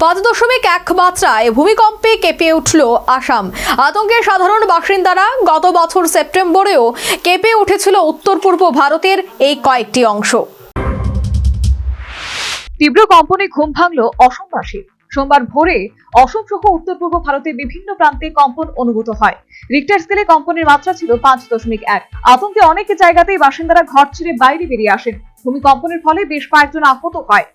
5.1 মাত্রায় ভূমিকম্পে কেঁপে উঠল আসাম। আতঙ্কে সাধারণ বাসিন্দারা। গত বছর সেপ্টেম্বরেও কেঁপে উঠেছিল উত্তর পূর্ব ভারতের এই কয়েকটি অংশ। তীব্র কম্পনে ঘুম ভাঙল অসমবাসী। সোমবার ভোরে অসম সহ উত্তর পূর্ব ভারতের বিভিন্ন প্রান্তে কম্পন অনুভূত হয়। রিক্টার স্কেলে কম্পনের মাত্রা ছিল 5.1। আতঙ্কে অনেক জায়গাতেই বাসিন্দারা ঘর ছেড়ে বাইরে বেরিয়ে আসেন। ভূমিকম্পনের ফলে বেশ কয়েকজন আহত হয়।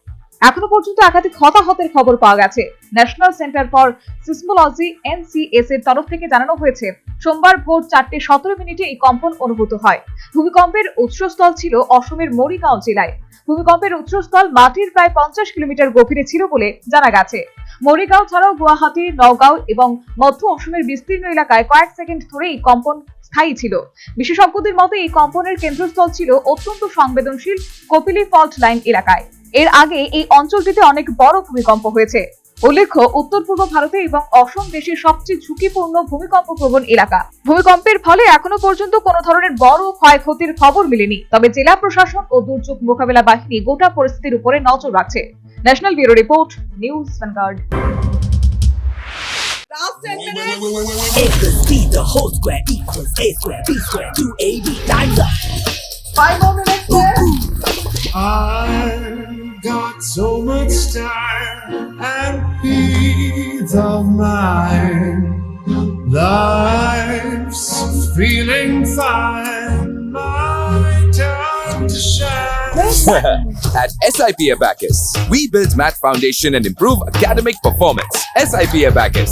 এখনো পর্যন্ত একাধিক হতাহতের খবর পাওয়া গেছে। National centre for seismology NCS এর তরফ থেকে জানানো হয়েছে, সোমবার ভোর 4:17 এই কম্পন অনুভূত হয়। ভূমিকম্পের উৎসস্থল ছিল অসমের মরিগাঁও জেলায়। ভূমিকম্পের উৎসস্থল মাটির প্রায় 50 কিলোমিটার গভীরে ছিল বলে জানা গেছে। মরিগাঁও ছাড়াও গুয়াহাটি, নওগাঁও এবং মধ্য অসমের বিস্তীর্ণ এলাকায় কয়েক সেকেন্ড ধরে এই কম্পন স্থায়ী ছিল। বিশেষজ্ঞদের মতে এই কম্পনের কেন্দ্রস্থল ছিল অত্যন্ত সংবেদনশীল কপিলি ফল্ট লাইন এলাকায়। এর আগে এই অঞ্চলটিতে অনেক বড় ভূমিকম্প হয়েছে। উল্লেখ্য, উত্তর পূর্ব ভারতে এবং অসম দেশের সবচেয়ে ঝুঁকিপূর্ণ ভূমিকম্প প্রবণ এলাকা। ভূমিকম্পের ফলে এখনো পর্যন্ত কোনো ধরনের বড় ক্ষয়ক্ষতির খবর মেলেনি, তবে জেলা প্রশাসন ও দুর্যোগ মোকাবেলা বাহিনী গোটা পরিস্থিতির উপরে নজর রাখছে। National bureau report, news vanguard. A plus B, the whole square equals A square, B square, 2AB, time's up. 5 more minutes there. I've got so much time and peace of mind. Life's feeling fine. My time to shine. At SIP Abacus, we build math foundation and improve academic performance. SIP Abacus,